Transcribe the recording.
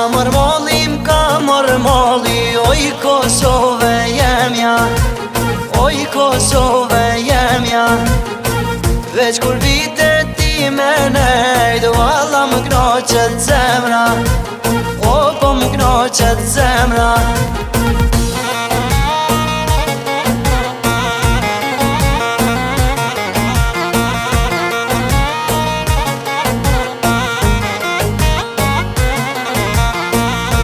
Ka mërmoli, oj Kosove jemja, oj Kosove jemja. Veç kur vite ti me nejdu, alla më knoqet zemra, o po më knoqet zemra.